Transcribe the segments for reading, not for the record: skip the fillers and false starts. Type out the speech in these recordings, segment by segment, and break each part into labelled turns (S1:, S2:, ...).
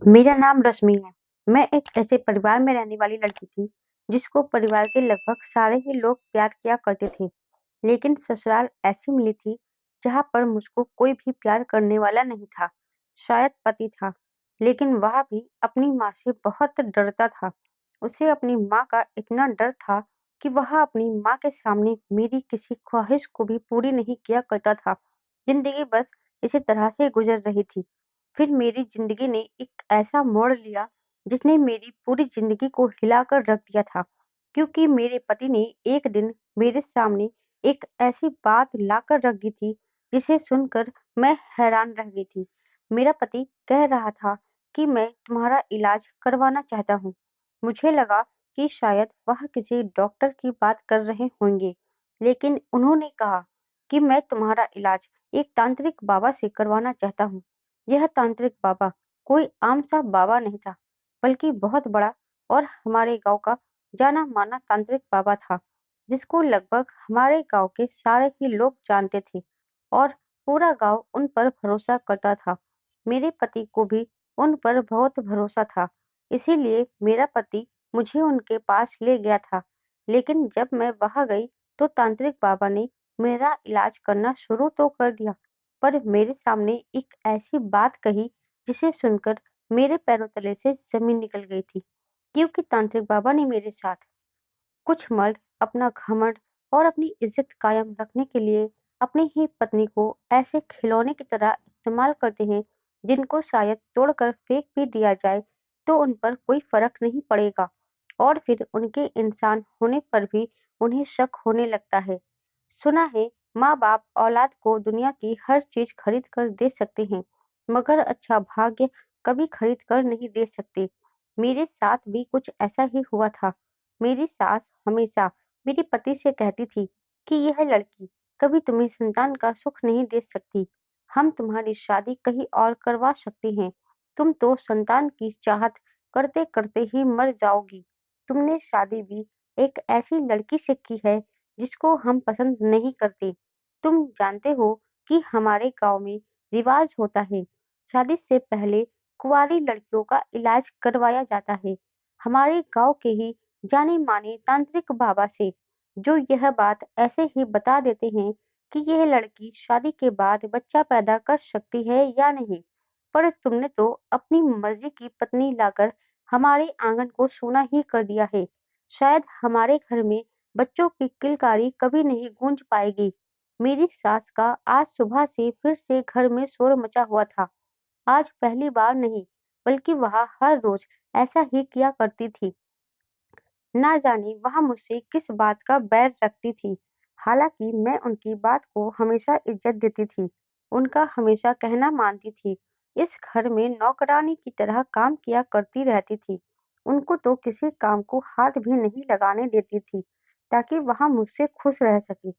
S1: मेरा नाम रश्मि है। मैं एक ऐसे परिवार में रहने वाली लड़की थी, जिसको परिवार के लगभग सारे ही लोग प्यार किया करते थे। लेकिन ससुराल ऐसी मिली थी, जहाँ पर मुझको कोई भी प्यार करने वाला नहीं था। शायद पति था, लेकिन वह भी अपनी माँ से बहुत डरता था। उसे अपनी माँ का इतना डर था कि वह अपनी माँ के सामने मेरी किसी ख्वाहिश को भी पूरी नहीं किया करता था। जिंदगी बस इसी तरह से गुजर रही थी। फिर मेरी ज़िंदगी ने एक ऐसा मोड़ लिया, जिसने मेरी पूरी ज़िंदगी को हिलाकर रख दिया था। क्योंकि मेरे पति ने एक दिन मेरे सामने एक ऐसी बात लाकर रख दी थी, जिसे सुनकर मैं हैरान रह गई थी। मेरा पति कह रहा था कि मैं तुम्हारा इलाज करवाना चाहता हूँ। मुझे लगा कि शायद वह किसी डॉक्टर की बात कर रहे होंगे, लेकिन उन्होंने कहा कि मैं तुम्हारा इलाज एक तांत्रिक बाबा से करवाना चाहता हूँ। यह तांत्रिक बाबा कोई आम सा बाबा नहीं था, बल्कि बहुत बड़ा और हमारे गांव का जाना माना तांत्रिक बाबा था, जिसको लगभग हमारे गांव के सारे ही लोग जानते थे और पूरा गांव उन पर भरोसा करता था। मेरे पति को भी उन पर बहुत भरोसा था, इसीलिए मेरा पति मुझे उनके पास ले गया था। लेकिन जब मैं वहां गई, तो तांत्रिक बाबा ने मेरा इलाज करना शुरू तो कर दिया, पर मेरे सामने एक ऐसी बात कही, जिसे सुनकर मेरे पैरों तले से जमीन निकल गई थी। क्योंकि तांत्रिक बाबा ने मेरे साथ कुछ मर्द अपना घमंड और अपनी इज्जत कायम रखने के लिए अपनी ही पत्नी को ऐसे खिलौने की तरह इस्तेमाल करते हैं, जिनको शायद तोड़कर फेंक भी दिया जाए तो उन पर कोई फर्क नहीं पड़ेगा, और फिर उनके इंसान होने पर भी उन्हें शक होने लगता है। सुना है, माँ बाप औलाद को दुनिया की हर चीज खरीद कर दे सकते हैं, मगर अच्छा भाग्य कभी खरीद कर नहीं दे सकते। मेरे साथ भी कुछ ऐसा ही हुआ था। मेरी सास हमेशा मेरे पति से कहती थी कि यह लड़की कभी तुम्हें संतान का सुख नहीं दे सकती। हम तुम्हारी शादी कहीं और करवा सकते हैं। तुम तो संतान की चाहत करते करते ही मर जाओगी। तुमने शादी भी एक ऐसी लड़की से की है, जिसको हम पसंद नहीं करते। तुम जानते हो कि हमारे गांव में रिवाज होता है, शादी से पहले कुंवारी लड़कियों का इलाज करवाया जाता है। हमारे गांव के ही जाने माने तांत्रिक बाबा से, जो यह बात ऐसे ही बता देते हैं कि यह लड़की शादी के बाद बच्चा पैदा कर सकती है या नहीं। पर तुमने तो अपनी मर्जी की पत्नी लाकर हमारे आंगन को सूना ही कर दिया है। शायद हमारे घर में बच्चों की किलकारी कभी नहीं गूंज पाएगी। मेरी सास का आज सुबह से फिर से घर में शोर मचा हुआ था। आज पहली बार नहीं, बल्कि वह हर रोज ऐसा ही किया करती थी। ना जाने वह मुझसे किस बात का बैर रखती थी। हालाँकि मैं उनकी बात को हमेशा इज़्ज़त देती थी, उनका हमेशा कहना मानती थी। इस घर में नौकरानी की तरह काम किया करती रहती थी। उनको तो किसी काम को हाथ भी नहीं लगाने देती थी, ताकि वह मुझसे खुश रह सके।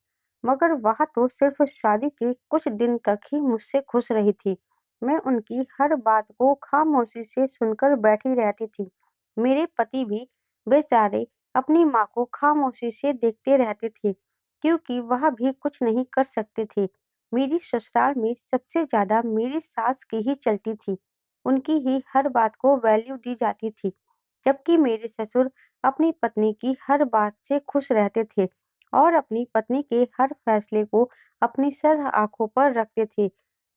S1: मगर वह तो सिर्फ़ शादी के कुछ दिन तक ही मुझसे खुश रही थी। मैं उनकी हर बात को खामोशी से सुनकर बैठी रहती थी। मेरे पति भी बेचारे अपनी माँ को खामोशी से देखते रहते थे, क्योंकि वह भी कुछ नहीं कर सकते थे। मेरी ससुराल में सबसे ज़्यादा मेरी सास की ही चलती थी, उनकी ही हर बात को वैल्यू दी जाती थी, जबकि मेरे ससुर अपनी पत्नी की हर बात से खुश रहते थे और अपनी पत्नी के हर फैसले को अपनी सर आँखों पर रखते थे।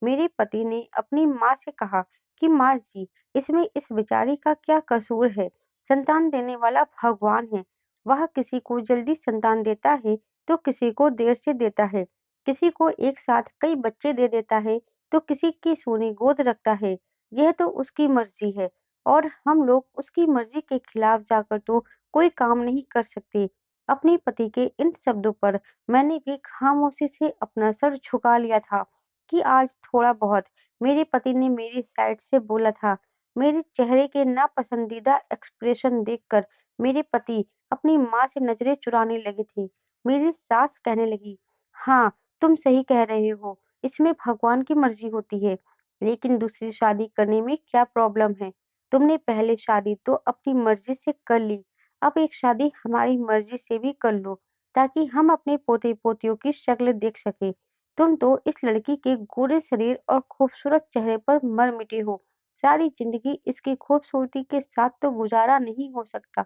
S1: मेरे पति ने अपनी माँ से कहा कि माँ जी, इसमें इस बेचारी का क्या कसूर है? संतान देने वाला भगवान है। वह किसी को जल्दी संतान देता है, तो किसी को देर से देता है। किसी को एक साथ कई बच्चे दे देता है, तो किसी की सोनी गोद रखता है। यह तो उसकी मर्ज़ी है, और हम लोग उसकी मर्ज़ी के खिलाफ जाकर तो कोई काम नहीं कर सकते। अपने पति के इन शब्दों पर मैंने भी खामोशी से अपना सर झुका लिया था कि आज थोड़ा बहुत मेरे पति ने मेरी साइड से बोला था। मेरे चेहरे के नापसंदीदा एक्सप्रेशन देखकर मेरे पति अपनी माँ से नजरें चुराने लगे थे। मेरी सास कहने लगी, हाँ, तुम सही कह रहे हो, इसमें भगवान की मर्जी होती है। लेकिन दूसरी शादी करने में क्या प्रॉब्लम है? तुमने पहले शादी तो अपनी मर्जी से कर ली, अब एक शादी हमारी मर्जी से भी कर लो, ताकि हम अपने पोते पोतियों की शक्ल देख सके। तुम तो इस लड़की के गोरे शरीर और खूबसूरत चेहरे पर मर मिटे हो, सारी ज़िंदगी इसकी खूबसूरती के साथ तो गुज़ारा नहीं हो सकता।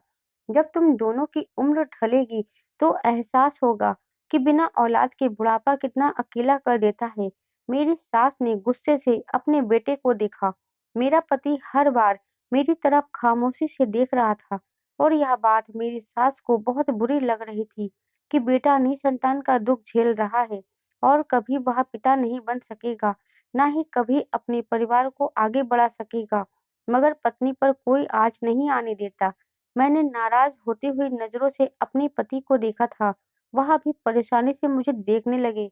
S1: जब तुम दोनों की उम्र ढलेगी, तो एहसास होगा कि बिना औलाद के बुढ़ापा कितना अकेला कर देता है। मेरी सास ने गुस्से से अपने बेटे को देखा। मेरा पति हर बार मेरी तरफ खामोशी से देख रहा था और यह बात मेरी सास को बहुत बुरी लग रही थी कि बेटा निसंतान का दुःख झेल रहा है और कभी वह पिता नहीं बन सकेगा, ना ही कभी अपने परिवार को आगे बढ़ा सकेगा। मगर पत्नी पर कोई आँच नहीं आने देता। मैंने नाराज़ होती हुई नज़रों से अपने पति को देखा था। वह भी परेशानी से मुझे देखने लगे।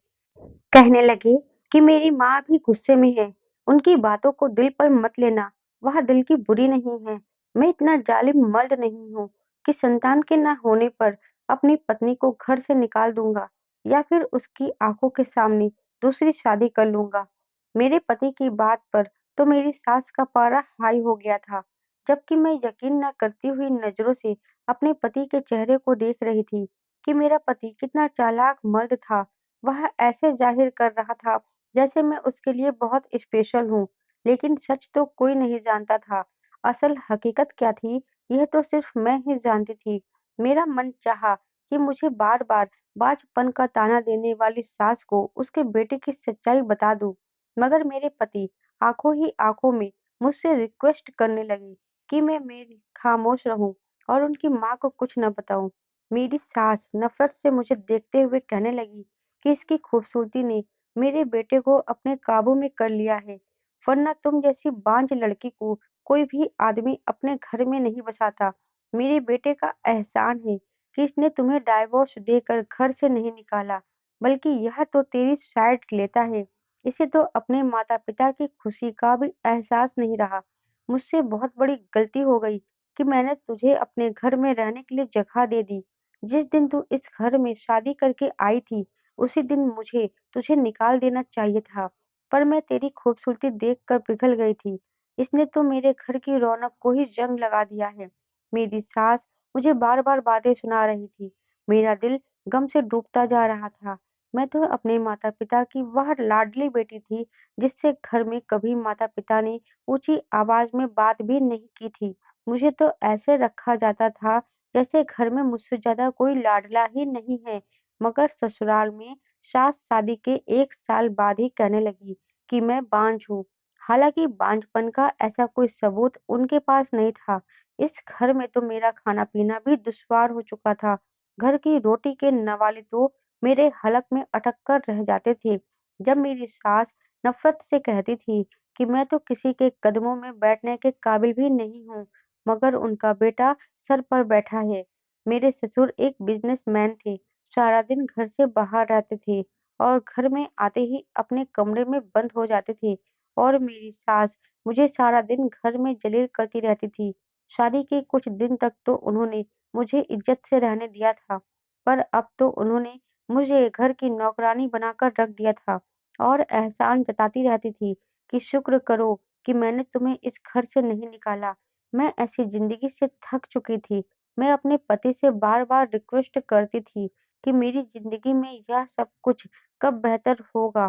S1: कहने लगे कि मेरी माँ भी गुस्से में है। उनकी बातों को दिल पर मत लेना, वह दिल की बुरी नहीं है। मैं इतना जालिम मर्द नहीं हूँ कि संतान के ना होने पर अपनी पत्नी को घर से निकाल दूँगा या फिर उसकी आँखों के सामने दूसरी शादी कर लूँगा। मेरे पति की बात पर तो मेरी सास का पारा हाई हो गया था, जबकि मैं यकीन न करती हुई नज़रों से अपने पति के चेहरे को देख रही थी कि मेरा पति कितना चालाक मर्द था। वह ऐसे ज़ाहिर कर रहा था जैसे मैं उसके लिए बहुत स्पेशल हूँ, लेकिन सच तो कोई नहीं जानता था। असल हकीकत क्या थी, यह तो सिर्फ मैं ही जानती थी। मेरा मन चाहा कि मुझे बार-बार बाझपन का ताना देने वाली सास को उसके बेटे की सच्चाई बता दूँ, मगर मेरे पति आँखों ही आँखों में मुझसे रिक्वेस्ट करने लगे कि मैं मेरी खामोश रहूँ और उनकी माँ को कुछ न बताऊँ। मेरी सास नफ़रत से मुझे देखते हुए कहने लगी कि इसकी खूबसूरती ने मेरे बेटे को अपने काबू में कर लिया है, वरना तुम जैसी बांझ लड़की को कोई भी आदमी अपने घर में नहीं बसाता। मेरे बेटे का एहसान है कि इसने तुम्हें डाइवोर्स देकर घर से नहीं निकाला, बल्कि यह तो तेरी साइड लेता है। इसे तो अपने माता-पिता की खुशी का भी एहसास नहीं रहा। मुझसे बहुत बड़ी गलती हो गई कि मैंने तुझे अपने घर में रहने के लिए जगह दे दी। जिस दिन तू इस घर में शादी करके आई थी, उसी दिन मुझे तुझे निकाल देना चाहिए था, पर मैं तेरी खूबसूरती देखकर पिघल गई थी। इसने तो मेरे घर की रौनक को ही जंग लगा दिया है। मेरी सास मुझे बार-बार बातें सुना रही थी। मेरा दिल गम से डूबता जा रहा था। मैं तो अपने माता-पिता की वह लाडली बेटी थी, जिससे घर में कभी माता-पिता ने ऊँची आवाज़ में बात भी नहीं की थी। मुझे तो ऐसे रखा जाता था, जैसे घर में मुझसे ज़्यादा कोई लाडला ही नहीं है। मगर ससुराल में सास शादी के 1 साल बाद ही कहने लगी कि मैं बाँझ हूँ। हालाँकि बाँझपन का ऐसा कोई सबूत उनके पास नहीं था। इस घर में तो मेरा खाना-पीना भी दुश्वार हो चुका था। घर की रोटी के नवाले तो मेरे हलक में अटक कर रह जाते थे। जब मेरी सास नफ़रत से कहती थी कि मैं तो किसी के कदमों में बैठने के काबिल भी नहीं हूँ, मगर उनका बेटा सर पर बैठा है। मेरे ससुर एक बिज़नेसमैन थे, सारा दिन घर से बाहर रहते थे और घर में आते ही अपने कमरे में बंद हो जाते थे और मेरी सास मुझे सारा दिन घर में जलील करती रहती थी। शादी के कुछ दिन तक तो उन्होंने मुझे इज़्ज़त से रहने दिया था, पर अब तो उन्होंने मुझे घर की नौकरानी बनाकर रख दिया था और एहसान जताती रहती थी कि शुक्र करो कि मैंने तुम्हें इस घर से नहीं निकाला। मैं ऐसी ज़िंदगी से थक चुकी थी। मैं अपने पति से बार-बार रिक्वेस्ट करती थी कि मेरी ज़िंदगी में यह सब कुछ कब बेहतर होगा।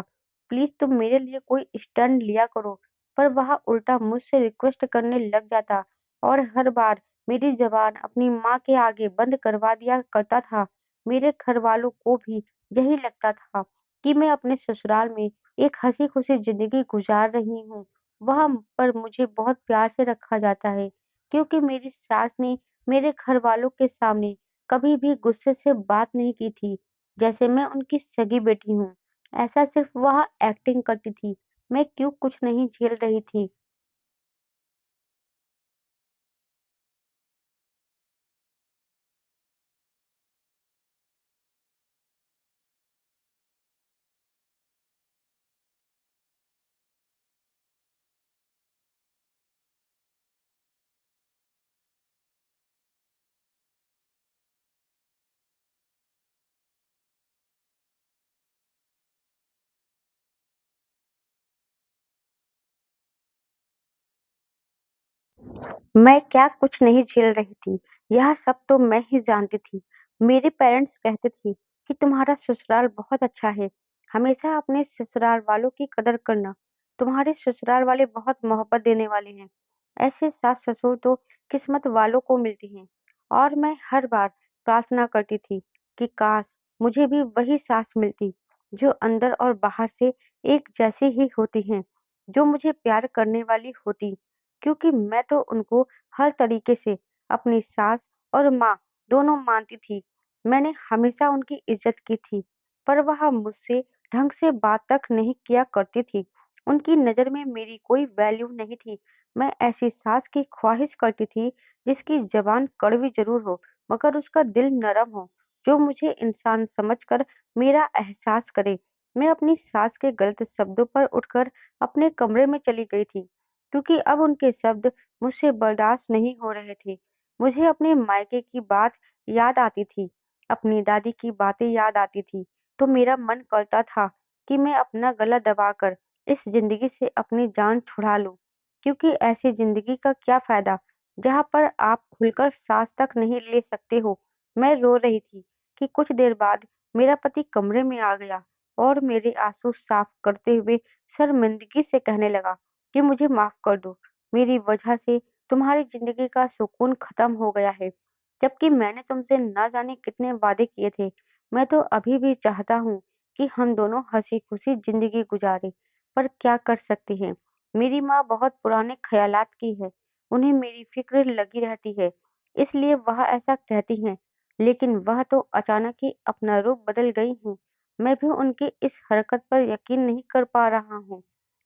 S1: प्लीज़ तुम मेरे लिए कोई स्टैंड लिया करो। पर वह उल्टा मुझसे रिक्वेस्ट करने लग जाता और हर बार मेरी ज़बान अपनी माँ के आगे बंद करवा दिया करता था। मेरे घरवालों को भी यही लगता था कि मैं अपने ससुराल में एक हँसी-खुशी ज़िंदगी गुज़ार रही हूँ। वहाँ पर मुझे बहुत प्यार से रखा जाता है, क्योंकि मेरी सास ने मेरे घरवालों के सामने कभी भी गुस्से से बात नहीं की थी, जैसे मैं उनकी सगी बेटी हूँ। ऐसा सिर्फ़ वह एक्टिंग करती थी, मैं क्यों कुछ नहीं झेल रही थी। मैं क्या कुछ नहीं झेल रही थी, यह सब तो मैं ही जानती थी। मेरे पेरेंट्स कहते थे कि तुम्हारा ससुराल बहुत अच्छा है, हमेशा अपने ससुराल वालों की कदर करना। तुम्हारे ससुराल वाले बहुत मोहब्बत देने वाले हैं। ऐसे सास-ससुर तो किस्मत वालों को मिलते हैं। और मैं हर बार प्रार्थना करती थी कि काश मुझे भी वही सास मिलती, जो अंदर और बाहर से एक जैसी ही होती हैं, जो मुझे प्यार करने वाली होती। क्योंकि मैं तो उनको हर तरीके से अपनी सास और माँ दोनों मानती थी। मैंने हमेशा उनकी इज़्ज़त की थी, पर वह मुझसे ढंग से बात तक नहीं किया करती थी। उनकी नज़र में मेरी कोई वैल्यू नहीं थी। मैं ऐसी सास की ख्वाहिश करती थी, जिसकी ज़बान कड़वी ज़रूर हो, मगर उसका दिल नरम हो, जो मुझे इंसान समझकर मेरा एहसास करे। मैं अपनी सास के गलत शब्दों पर उठकर अपने कमरे में चली गई थी, क्योंकि अब उनके शब्द मुझसे बर्दाश्त नहीं हो रहे थे। मुझे अपने मायके की बात याद आती थी, अपनी दादी की बातें याद आती थी, तो मेरा मन करता था कि मैं अपना गला दबाकर इस ज़िंदगी से अपनी जान छुड़ा लूँ, क्योंकि ऐसी ज़िंदगी का क्या फ़ायदा, जहाँ पर आप खुलकर साँस तक नहीं ले सकते हो। मैं रो रही थी कि कुछ देर बाद मेरा पति कमरे में आ गया और मेरे आँसू साफ़ करते हुए शर्मिंदगी से कहने लगा कि मुझे माफ़ कर दो, मेरी वजह से तुम्हारी ज़िंदगी का सुकून ख़त्म हो गया है, जबकि मैंने तुमसे ना जाने कितने वादे किए थे। मैं तो अभी भी चाहता हूँ कि हम दोनों हँसी-खुशी ज़िंदगी गुज़ारें, पर क्या कर सकते हैं। मेरी माँ बहुत पुराने ख़यालात की है, उन्हें मेरी फ़िक्र लगी रहती है, इसलिए वह ऐसा कहती हैं, लेकिन वह तो अचानक ही अपना रूप बदल गई हैं। मैं भी उनकी इस हरकत पर यकीन नहीं कर पा रहा हूँ।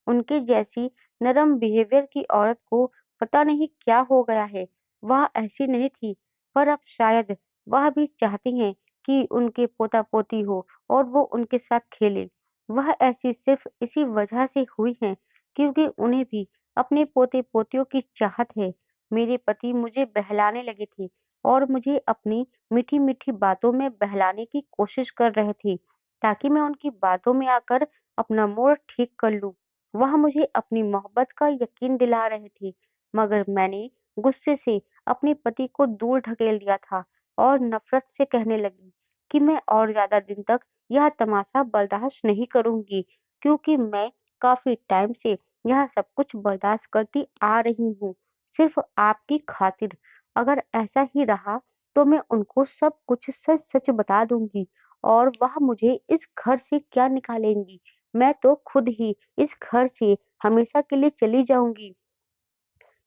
S1: उनके जैसी नरम बिहेवियर की औरत को पता नहीं क्या हो गया है। वह ऐसी नहीं थी, पर अब शायद वह भी चाहती हैं कि उनके पोता-पोती हो और वो उनके साथ खेले। वह ऐसी सिर्फ़ इसी वजह से हुई हैं, क्योंकि उन्हें भी अपने पोते-पोतियों की चाहत है। मेरे पति मुझे बहलाने लगे थे और मुझे अपनी मीठी-मीठी बातों में बहलाने की कोशिश कर रहे थे, ताकि मैं उनकी बातों में आकर अपना मूड ठीक कर लूँ। वह मुझे अपनी मोहब्बत का यकीन दिला रहे थे, मगर मैंने गुस्से से अपने पति को दूर ढकेल दिया था और नफ़रत से कहने लगी कि मैं और ज़्यादा दिन तक यह तमाशा बर्दाश्त नहीं करूँगी, क्योंकि मैं काफ़ी टाइम से यह सब कुछ बर्दाश्त करती आ रही हूँ, सिर्फ़ आपकी खातिर। अगर ऐसा ही रहा, तो मैं उनको सब कुछ सच-सच बता दूँगी और वह मुझे इस घर से क्या निकालेंगी। मैं तो खुद ही इस घर से हमेशा के लिए चली जाऊँगी।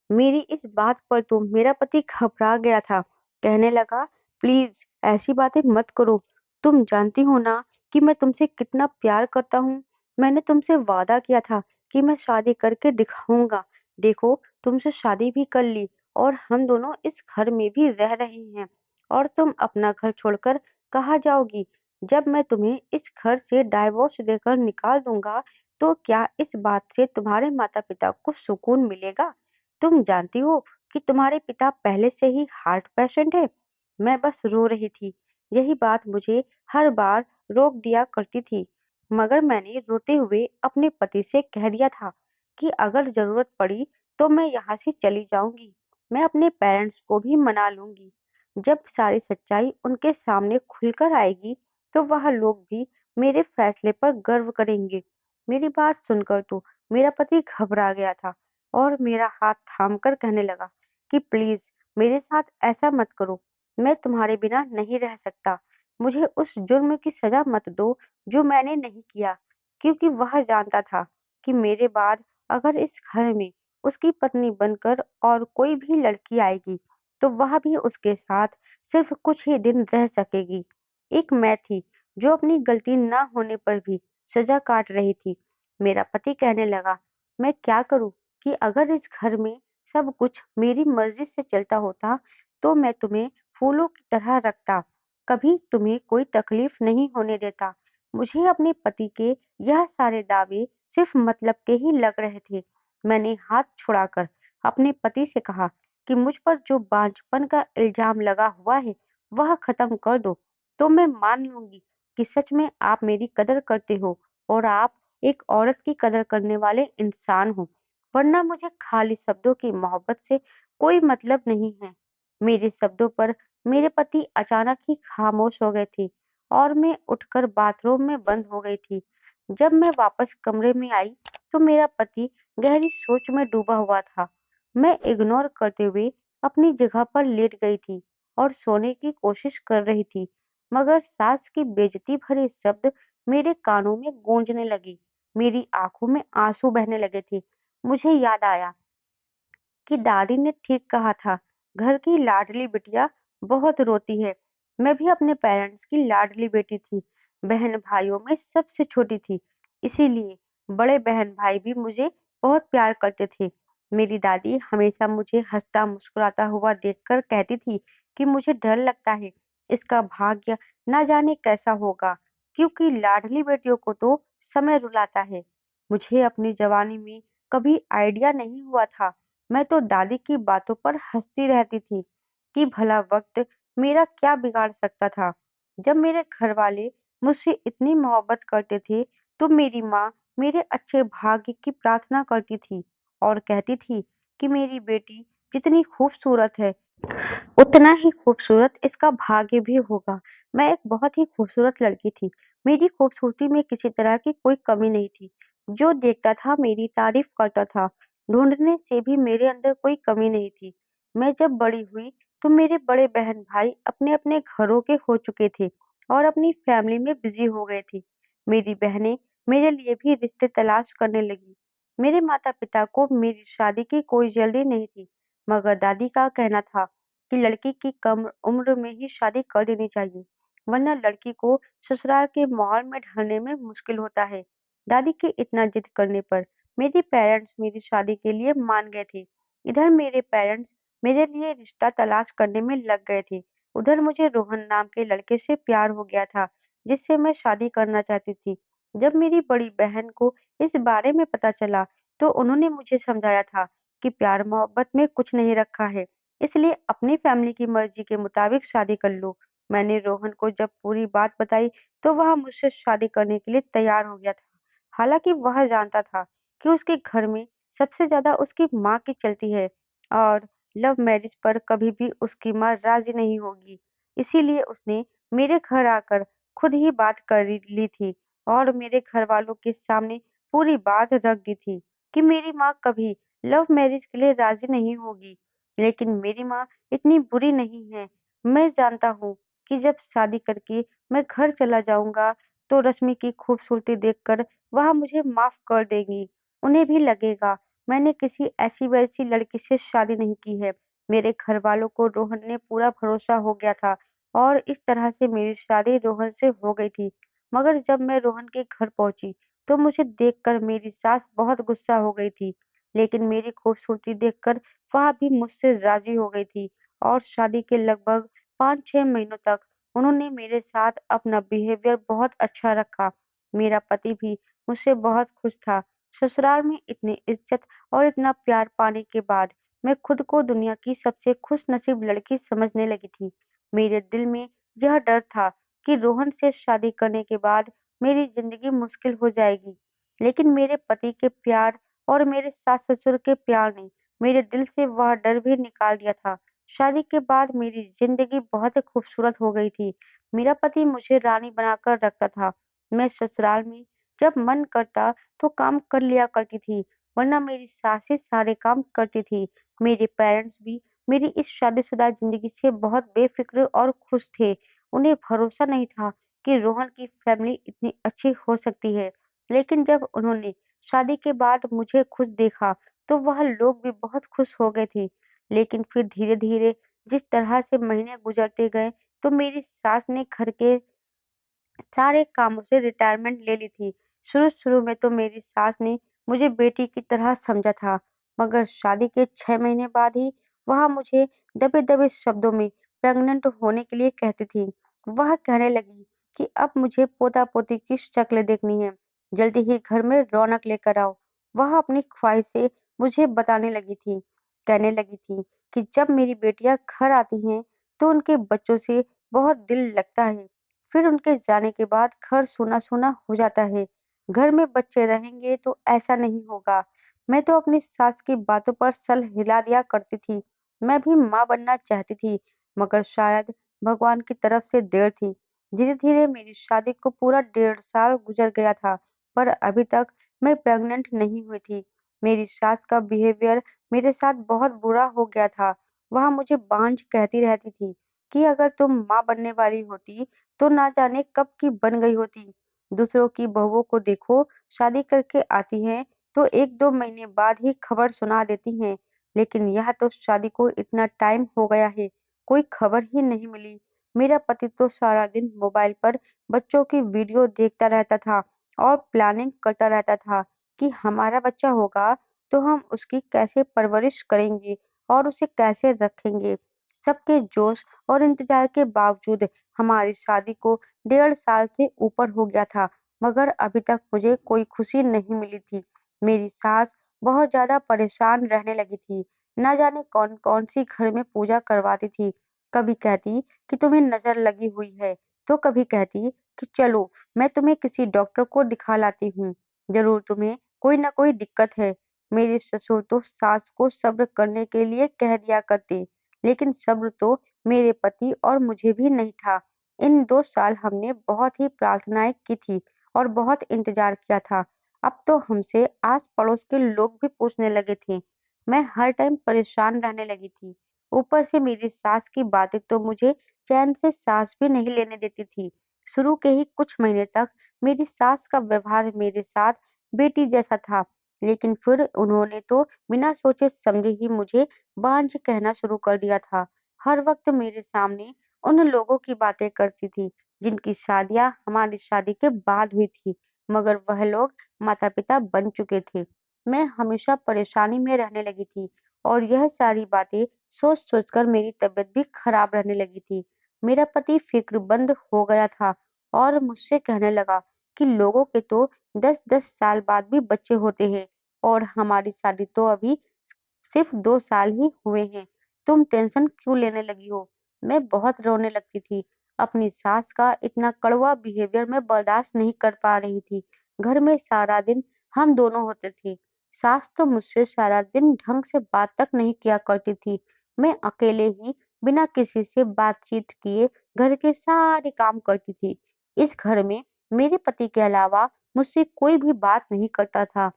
S1: मेरी इस बात पर तो मेरा पति घबरा गया था। कहने लगा, "प्लीज़ ऐसी बातें मत करो। तुम जानती हो ना कि मैं तुमसे कितना प्यार करता हूँ। मैंने तुमसे वादा किया था कि मैं शादी करके दिखाऊँगा। देखो, तुमसे शादी भी कर ली और हम दोनों इस घर में भी रह रहे हैं। और तुम अपना घर छोड़कर कहाँ जाओगी? जब मैं तुम्हें इस घर से डाइवोर्स देकर निकाल दूँगा, तो क्या इस बात से तुम्हारे माता-पिता को सुकून मिलेगा? तुम जानती हो कि तुम्हारे पिता पहले से ही हार्ट पेशेंट है। मैं बस रो रही थी। यही बात मुझे हर बार रोक दिया करती थी। मगर मैंने रोते हुए अपने पति से कह दिया था कि अगर ज़रूरत पड़ी तो मैं यहाँ से चली जाऊँगी। मैं अपने पेरेंट्स को भी मना लूँगी। जब सारी सच्चाई उनके सामने खुलकर आएगी, तो वह लोग भी मेरे फैसले पर गर्व करेंगे। मेरी बात सुनकर तो मेरा पति घबरा गया था और मेरा हाथ थामकर कहने लगा कि प्लीज़ मेरे साथ ऐसा मत करो। मैं तुम्हारे बिना नहीं रह सकता। मुझे उस जुर्म की सज़ा मत दो जो मैंने नहीं किया, क्योंकि वह जानता था कि मेरे बाद अगर इस घर में उसकी पत्नी बनकर और कोई भी लड़की आएगी, तो वह भी उसके साथ सिर्फ़ कुछ ही दिन रह सकेगी। एक मैं थी जो अपनी गलती ना होने पर भी सज़ा काट रही थी। मेरा पति कहने लगा, मैं क्या करूँ कि अगर इस घर में सब कुछ मेरी मर्ज़ी से चलता होता, तो मैं तुम्हें फूलों की तरह रखता, कभी तुम्हें कोई तकलीफ़ नहीं होने देता। मुझे अपने पति के यह सारे दावे सिर्फ़ मतलब के ही लग रहे थे। मैंने हाथ छुड़ाकर अपने पति से कहा कि मुझ पर जो बाँझपन का इल्ज़ाम लगा हुआ है, वह ख़त्म कर दो, तो मैं मान लूँगी कि सच में आप मेरी कदर करते हो और आप एक औरत की कदर करने वाले इंसान हो। वरना मुझे खाली शब्दों की मोहब्बत से कोई मतलब नहीं है। मेरे शब्दों पर मेरे पति अचानक ही खामोश हो गए थे और मैं उठकर बाथरूम में बंद हो गई थी। जब मैं वापस कमरे में आई, तो मेरा पति गहरी सोच में डूबा हुआ था। मैं इग्नोर करते हुए अपनी जगह पर लेट गई थी और सोने की कोशिश कर रही थी, मगर सास की बेइज्जती भरे शब्द मेरे कानों में गूंजने लगी। मेरी आंखों में आंसू बहने लगे थे। मुझे याद आया कि दादी ने ठीक कहा था, घर की लाडली बिटिया बहुत रोती है। मैं भी अपने पेरेंट्स की लाडली बेटी थी, बहन भाइयों में सबसे छोटी थी, इसीलिए बड़े बहन भाई भी मुझे बहुत प्यार करते थे। मेरी दादी हमेशा मुझे हंसता मुस्कुराता हुआ देखकर कहती थी कि मुझे डर लगता है, इसका भाग्य ना जाने कैसा होगा, क्योंकि लाडली बेटियों को तो समय रुलाता है। मुझे अपनी जवानी में कभी आइडिया नहीं हुआ था। मैं तो दादी की बातों पर हंसती रहती थी कि भला वक्त मेरा क्या बिगाड़ सकता था। जब मेरे घर वाले मुझसे इतनी मोहब्बत करते थे, तो मेरी माँ मेरे अच्छे भाग्य की प्रार्थना करती थी और कहती थी कि मेरी बेटी जितनी खूबसूरत है, उतना ही खूबसूरत इसका भाग्य भी होगा। मैं एक बहुत ही खूबसूरत लड़की थी। मेरी खूबसूरती में किसी तरह की कोई कमी नहीं थी। जो देखता था मेरी तारीफ करता था। ढूंढने से भी मेरे अंदर कोई कमी नहीं थी। मैं जब बड़ी हुई तो मेरे बड़े बहन भाई अपने-अपने घरों के हो चुके थे और अपनी फैमिली में बिजी हो गए थे। मेरी बहनें मेरे लिए भी रिश्ते तलाश करने लगी। मेरे माता-पिता को मेरी शादी की कोई जल्दी नहीं थी, मगर दादी का कहना था कि लड़की की कम उम्र में ही शादी कर देनी चाहिए, वरना लड़की को ससुराल के माहौल में ढलने में मुश्किल होता है। दादी के इतना जिद करने पर मेरे पेरेंट्स मेरी शादी के लिए मान गए थे। इधर मेरे पेरेंट्स मेरे लिए रिश्ता तलाश करने में लग गए थे। उधर मुझे रोहन नाम के लड़के से प्यार हो गया था, जिससे मैं शादी करना चाहती थी। जब मेरी बड़ी बहन को इस बारे में पता चला, तो उन्होंने मुझे समझाया था कि प्यार मोहब्बत में कुछ नहीं रखा है, इसलिए अपनी फैमिली की मर्जी के मुताबिक शादी कर लो। मैंने रोहन को जब पूरी बात बताई, तो वह मुझसे शादी करने के लिए तैयार हो गया था। हालांकि वह जानता था कि उसके घर में सबसे ज्यादा उसकी माँ की चलती है और लव मैरिज पर कभी भी उसकी माँ राजी नहीं होगी। इसीलिए उसने मेरे घर आकर खुद ही बात कर ली थी और मेरे घर वालों के सामने पूरी बात रख दी थी कि मेरी माँ कभी लव मैरिज के लिए राजी नहीं होगी। लेकिन मेरी माँ इतनी बुरी नहीं है। मैं जानता हूँ कि जब शादी करके मैं घर चला जाऊँगा, तो रश्मि की खूबसूरती देखकर वह मुझे माफ़ कर देंगी। उन्हें भी लगेगा मैंने किसी ऐसी-वैसी लड़की से शादी नहीं की है। मेरे घरवालों को रोहन ने पूरा भरोसा हो गया था और इस तरह से मेरी शादी रोहन से हो गई थी। मगर जब मैं रोहन के घर पहुँची, तो मुझे देखकर मेरी सास बहुत गुस्सा हो गई थी। लेकिन मेरी खूबसूरती देखकर वह भी मुझसे राज़ी हो गई थी और शादी के लगभग 5-6 महीनों तक उन्होंने मेरे साथ अपना बिहेवियर बहुत अच्छा रखा। मेरा पति भी मुझसे बहुत खुश था। ससुराल में इतनी इज़्ज़त और इतना प्यार पाने के बाद मैं खुद को दुनिया की सबसे खुशनसीब लड़की समझने लगी थी। मेरे दिल में यह डर था कि रोहन से शादी करने के बाद मेरी ज़िंदगी मुश्किल हो जाएगी। लेकिन मेरे पति के प्यार और मेरे सास-ससुर के प्यार ने मेरे दिल से वह डर भी निकाल दिया था। शादी के बाद मेरी ज़िंदगी बहुत खूबसूरत हो गई थी। मेरा पति मुझे रानी बनाकर रखता था। मैं ससुराल में जब मन करता तो काम कर लिया करती थी, वरना मेरी सास ही सारे काम करती थी। मेरे पेरेंट्स भी मेरी इस शादीशुदा ज़िंदगी से बहुत बेफ़िक्र और खुश थे। उन्हें भरोसा नहीं था कि रोहन की फैमिली इतनी अच्छी हो सकती है। लेकिन जब उन्होंने शादी के बाद मुझे खुश देखा, तो वह लोग भी बहुत खुश हो गए थे। लेकिन फिर धीरे-धीरे जिस तरह से महीने गुज़रते गए, तो मेरी सास ने घर के सारे कामों से रिटायरमेंट ले ली थी। शुरू-शुरू में तो मेरी सास ने मुझे बेटी की तरह समझा था, मगर शादी के 6 महीने बाद ही वह मुझे दबे-दबे शब्दों में प्रेग्नेंट होने के लिए कहती थी। वह कहने लगी कि अब मुझे पोता-पोती की शक्ल देखनी है, जल्दी ही घर में रौनक लेकर आओ। वह अपनी ख्वाहिशें मुझे बताने लगी थी, कहने लगी थी कि जब मेरी बेटियाँ घर आती हैं, तो उनके बच्चों से बहुत दिल लगता है। फिर उनके जाने के बाद घर सूना-सूना हो जाता है। घर में बच्चे रहेंगे तो ऐसा नहीं होगा। मैं तो अपनी सास की बातों पर सर हिला दिया करती थी। मैं भी माँ बनना चाहती थी, मगर शायद भगवान की तरफ से देर थी। धीरे-धीरे मेरी शादी को पूरा 1.5 साल गुजर गया था, पर अभी तक मैं प्रेग्नेंट नहीं हुई थी। मेरी सास का बिहेवियर मेरे साथ बहुत बुरा हो गया था। वह मुझे बांझ कहती रहती थी कि अगर तुम माँ बनने वाली होती, तो ना जाने कब की बन गई होती। दूसरों की बहुओं को देखो, शादी करके आती हैं, तो 1-2 महीने बाद ही खबर सुना देती हैं। लेकिन यह तो शादी को इतना टाइम हो गया है, कोई खबर ही नहीं मिली। मेरा पति तो सारा दिन मोबाइल पर बच्चों की वीडियो देखता रहता था और प्लानिंग करता रहता था कि हमारा बच्चा होगा तो हम उसकी कैसे परवरिश करेंगे और उसे कैसे रखेंगे। सबके जोश और इंतजार के बावजूद हमारी शादी को 1.5 साल से ऊपर हो गया था, मगर अभी तक मुझे कोई खुशी नहीं मिली थी। मेरी सास बहुत ज्यादा परेशान रहने लगी थी। ना जाने कौन कौन सी घर में पूजा करवाती थी। कभी कहती कि तुम्हें नजर लगी हुई है, तो कभी कहती कि चलो मैं तुम्हें किसी डॉक्टर को दिखा लाती हूँ, जरूर तुम्हें कोई ना कोई दिक्कत है। मेरे ससुर तो सास को सब्र करने के लिए कह दिया करते, लेकिन सब्र तो मेरे पति और मुझे भी नहीं था। इन 2 साल हमने बहुत ही प्रार्थनाएं की थी और बहुत इंतजार किया था। अब तो हमसे आस पड़ोस के लोग भी पूछने लगे थे। मैं हर टाइम परेशान रहने लगी थी। ऊपर से मेरी सास की बातें तो मुझे चैन से सांस भी नहीं लेने देती थी। शुरू के ही कुछ महीने तक मेरी सास का व्यवहार मेरे साथ बेटी जैसा था, लेकिन फिर उन्होंने तो बिना सोचे समझे ही मुझे बांझ कहना शुरू कर दिया था। हर वक्त मेरे सामने उन लोगों की बातें करती थी जिनकी शादियां हमारी शादी के बाद हुई थी, मगर वह लोग माता पिता बन चुके थे। मैं हमेशा परेशानी में रहने लगी थी और यह सारी बातें सोच सोचकर मेरी तबीयत भी खराब रहने लगी थी। मेरा पति फिक्रमंद हो गया था और मुझसे कहने लगा कि लोगों के तो 10-10 साल बाद भी बच्चे होते हैं और हमारी शादी तो अभी सिर्फ 2 साल ही हुए हैं। तुम टेंशन क्यों लेने लगी हो? मैं बहुत रोने लगती थी। अपनी सास का इतना कड़वा बिहेवियर मैं बर्दाश्त नहीं कर पा रही थी। घर में सारा दिन हम दोनों होते थे। सास तो मुझसे सारा दिन ढंग से बात तक नहीं किया करती थी। मैं अकेले ही बिना किसी से बातचीत किए घर के सारे काम करती थी। इस घर में मेरे पति के अलावा मुझसे कोई भी बात नहीं करता था।